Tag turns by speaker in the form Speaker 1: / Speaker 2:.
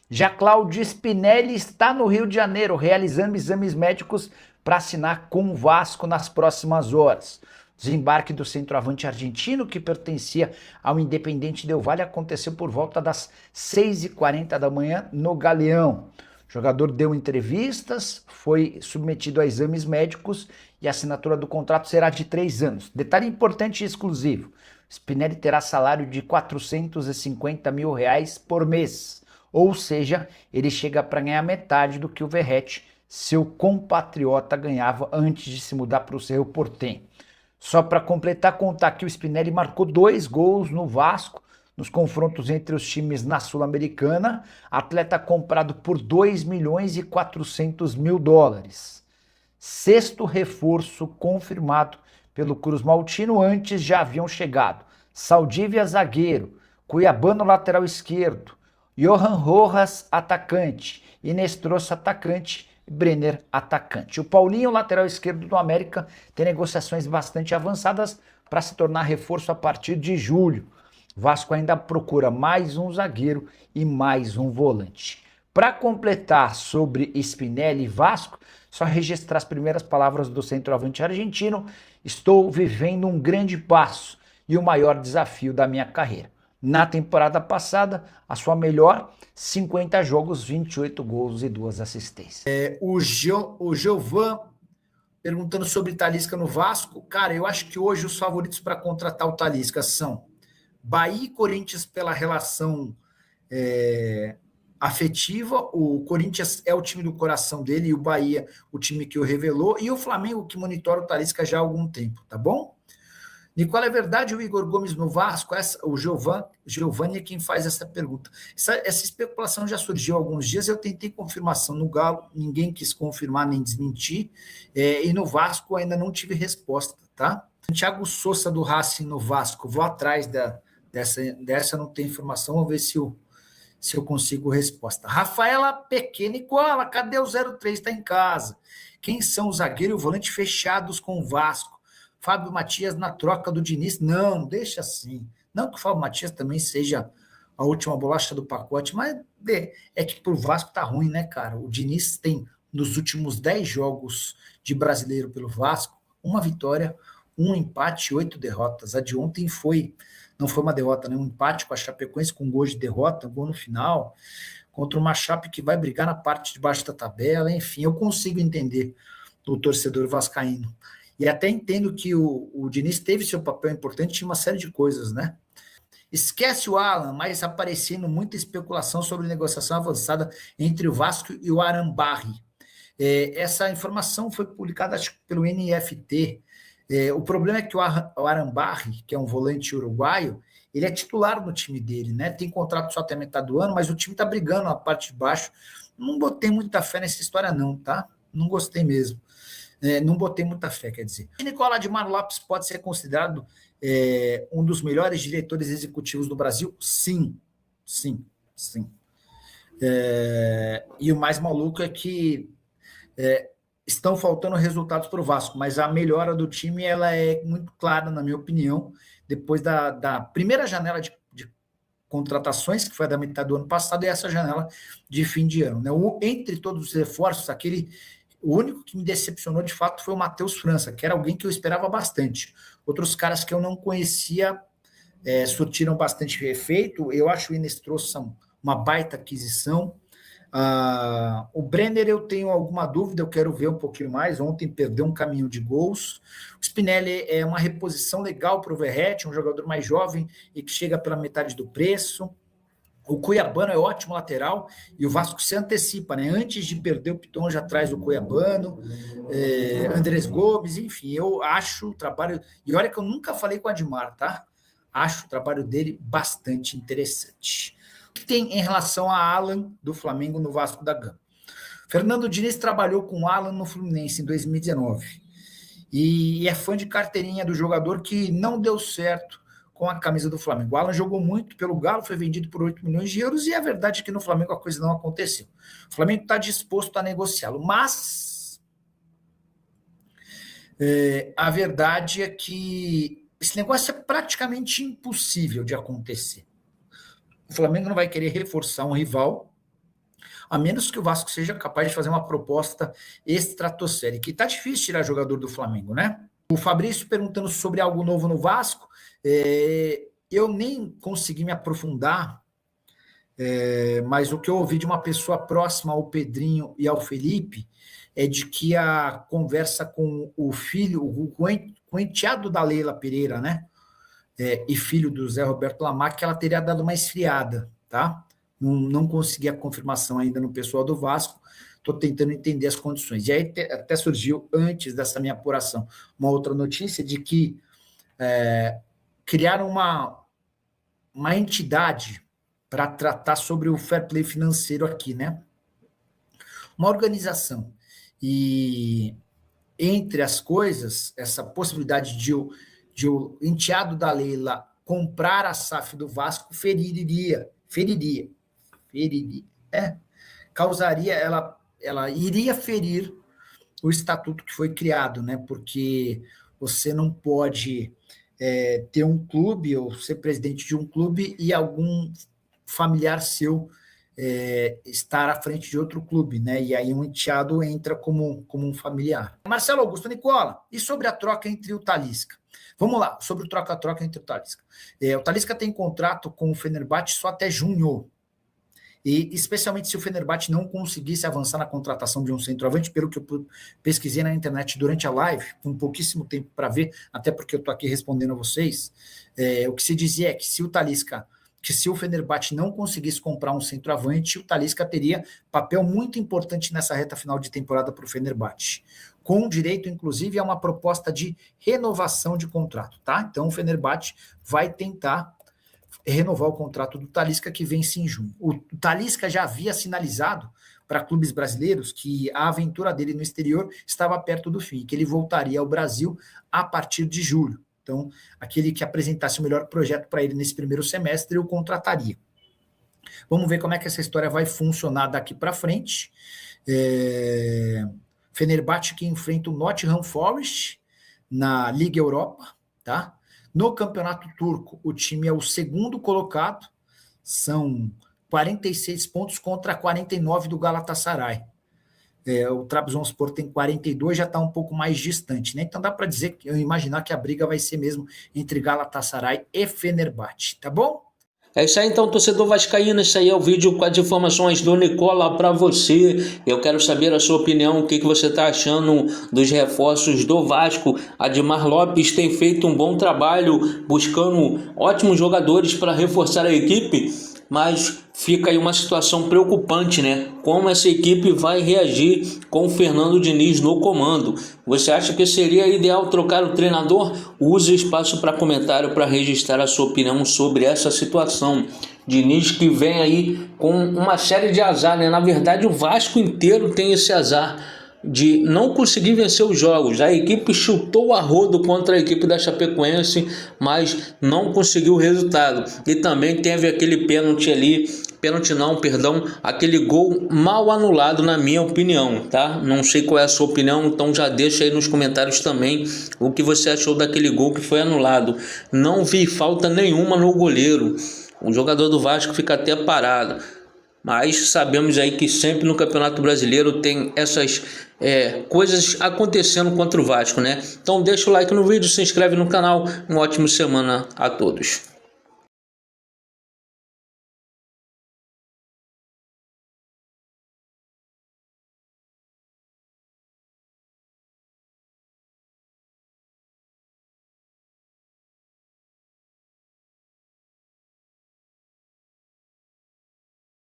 Speaker 1: Já Cláudio Spinelli está no Rio de Janeiro realizando exames médicos para assinar com o Vasco nas próximas horas. O desembarque do centroavante argentino, que pertencia ao Independente Del Valle, aconteceu por volta das 6h40 da manhã no Galeão. O jogador deu entrevistas, foi submetido a exames médicos e a assinatura do contrato será de 3 anos. Detalhe importante e exclusivo: Spinelli terá salário de R$ 450 mil por mês. Ou seja, ele chega para ganhar metade do que o Verratti, seu compatriota, ganhava antes de se mudar para o Cerro Porteño. Só para completar, contar que o Spinelli marcou 2 gols no Vasco nos confrontos entre os times na Sul-Americana, atleta comprado por US$ 2.400.000. Sexto reforço confirmado pelo Cruz Maltino. Antes já haviam chegado Saldívia, zagueiro; Cuiabano, lateral esquerdo; Johan Rojas, atacante; Inês Trouxe, atacante; e Brenner, atacante. O Paulinho, lateral esquerdo do América, tem negociações bastante avançadas para se tornar reforço a partir de julho. O Vasco ainda procura mais um zagueiro e mais um volante. Para completar sobre Spinelli e Vasco, só registrar as primeiras palavras do centroavante argentino: estou vivendo um grande passo e o maior desafio da minha carreira. Na temporada passada, a sua melhor: 50 jogos, 28 gols e 2 assistências.
Speaker 2: O Giovan perguntando sobre Talisca no Vasco. Cara, eu acho que hoje os favoritos para contratar o Talisca são Bahia e Corinthians pela relação afetiva. O Corinthians é o time do coração dele e o Bahia o time que o revelou, e o Flamengo que monitora o Talisca já há algum tempo, tá bom? Nicola, é verdade o Igor Gomes no Vasco? O Giovanni é quem faz essa pergunta. Essa especulação já surgiu há alguns dias, eu tentei confirmação no Galo, ninguém quis confirmar nem desmentir, e no Vasco ainda não tive resposta, tá? Thiago Souza do Racing no Vasco, vou atrás dessa não tem informação, vou ver se eu consigo resposta. Rafaela Pequena, Nicola, cadê o 03? Está em casa. Quem são os zagueiros e o volante fechados com o Vasco? Fábio Matias na troca do Diniz? Não, deixa assim. Não que o Fábio Matias também seja a última bolacha do pacote, mas é que pro Vasco tá ruim, né, cara? O Diniz tem, nos últimos 10 jogos de brasileiro pelo Vasco, uma vitória, um empate e 8 derrotas. A de ontem não foi uma derrota, né? Um empate com a Chapecoense com gol de derrota, gol no final, contra uma Chape que vai brigar na parte de baixo da tabela. Enfim, eu consigo entender o torcedor vascaíno. E até entendo que o Diniz teve seu papel importante em uma série de coisas, né? Esquece o Alan, mas aparecendo muita especulação sobre negociação avançada entre o Vasco e o Arambarri. Essa informação foi publicada, acho, pelo NFT. O problema é que o Arambarri, que é um volante uruguaio, ele é titular no time dele, né? Tem contrato só até metade do ano, mas o time tá brigando na parte de baixo. Não botei muita fé nessa história, não, tá? Não gostei mesmo. Não botei muita fé, quer dizer. Nicola Admar Lopes pode ser considerado um dos melhores diretores executivos do Brasil? Sim, sim, sim. E o mais maluco é que estão faltando resultados para o Vasco, mas a melhora do time ela é muito clara, na minha opinião, depois da primeira janela de contratações, que foi a da metade do ano passado, e essa janela de fim de ano. Né? Entre todos os reforços, o único que me decepcionou de fato foi o Matheus França, que era alguém que eu esperava bastante. Outros caras que eu não conhecia surtiram bastante efeito. Eu acho o Inês Trouxe uma baita aquisição. O Brenner eu tenho alguma dúvida, eu quero ver um pouquinho mais. Ontem perdeu um caminho de gols. O Spinelli é uma reposição legal para o Verratti, um jogador mais jovem e que chega pela metade do preço. O Cuiabano é ótimo lateral e o Vasco se antecipa, né? Antes de perder o Piton, já traz o Cuiabano, Andrés Gomes, enfim, eu acho o trabalho. E olha que eu nunca falei com o Admar, tá? Acho o trabalho dele bastante interessante. O que tem em relação a Alan do Flamengo no Vasco da Gama? Fernando Diniz trabalhou com o Alan no Fluminense em 2019 e é fã de carteirinha do jogador, que não deu certo com a camisa do Flamengo. O Alan jogou muito pelo Galo, foi vendido por 8 milhões de euros, e a verdade é que no Flamengo a coisa não aconteceu. O Flamengo está disposto a negociá-lo, mas a verdade é que esse negócio é praticamente impossível de acontecer. O Flamengo não vai querer reforçar um rival A menos que o Vasco seja capaz de fazer uma proposta estratosférica. Que tá difícil tirar jogador do Flamengo, né? O Fabrício perguntando sobre algo novo no Vasco. Eu nem consegui me aprofundar, mas o que eu ouvi de uma pessoa próxima ao Pedrinho e ao Felipe é de que a conversa com o filho, com o enteado da Leila Pereira, né? E filho do Zé Roberto Lamarck, ela teria dado uma esfriada, tá? Não consegui a confirmação ainda no pessoal do Vasco, estou tentando entender as condições. E aí até surgiu, antes dessa minha apuração, uma outra notícia de que criaram uma entidade para tratar sobre o fair play financeiro aqui, né? Uma organização. E, entre as coisas, essa possibilidade de o enteado da Leila comprar a SAF do Vasco causaria, ela iria ferir o estatuto que foi criado, né? Porque você não pode ter um clube ou ser presidente de um clube e algum familiar seu estar à frente de outro clube, né? E aí um enteado entra como um familiar. Marcelo Augusto, Nicola, e sobre a troca entre o Talisca? Vamos lá, sobre o troca-troca entre o Talisca. O Talisca tem contrato com o Fenerbahçe só até junho. E especialmente se o Fenerbahçe não conseguisse avançar na contratação de um centroavante, pelo que eu pesquisei na internet durante a live, com pouquíssimo tempo para ver, até porque eu estou aqui respondendo a vocês, o que se dizia é que se o Fenerbahçe não conseguisse comprar um centroavante, o Talisca teria papel muito importante nessa reta final de temporada para o Fenerbahçe, com direito, inclusive, a uma proposta de renovação de contrato, tá? Então o Fenerbahçe vai tentar renovar o contrato do Talisca, que vence em junho. O Talisca já havia sinalizado para clubes brasileiros que a aventura dele no exterior estava perto do fim, que ele voltaria ao Brasil a partir de julho. Então, aquele que apresentasse o melhor projeto para ele nesse primeiro semestre, o contrataria. Vamos ver como é que essa história vai funcionar daqui para frente. Fenerbahçe que enfrenta o Nottingham Forest na Liga Europa, tá? No Campeonato Turco, o time é o segundo colocado, são 46 pontos contra 49 do Galatasaray. O Trabzonspor tem 42, já está um pouco mais distante, né? Então dá para dizer, eu imaginar que a briga vai ser mesmo entre Galatasaray e Fenerbahçe, tá bom?
Speaker 3: É isso aí então, torcedor vascaíno, esse aí é o vídeo com as informações do Nicola para você. Eu quero saber a sua opinião, o que você está achando dos reforços do Vasco. Admar Lopes tem feito um bom trabalho, buscando ótimos jogadores para reforçar a equipe, mas fica aí uma situação preocupante, né? Como essa equipe vai reagir com o Fernando Diniz no comando? Você acha que seria ideal trocar o treinador? Use o espaço para comentário para registrar a sua opinião sobre essa situação. Diniz que vem aí com uma série de azar, né? Na verdade, o Vasco inteiro tem esse azar de não conseguir vencer os jogos. A equipe chutou a rodo contra a equipe da Chapecoense, mas não conseguiu o resultado. E também teve aquele pênalti ali, aquele gol mal anulado na minha opinião, tá? Não sei qual é a sua opinião, então já deixa aí nos comentários também o que você achou daquele gol que foi anulado. Não vi falta nenhuma no goleiro. O jogador do Vasco fica até parado. Mas sabemos aí que sempre no Campeonato Brasileiro tem essas coisas acontecendo contra o Vasco, né? Então deixa o like no vídeo, se inscreve no canal. Uma ótima semana a todos.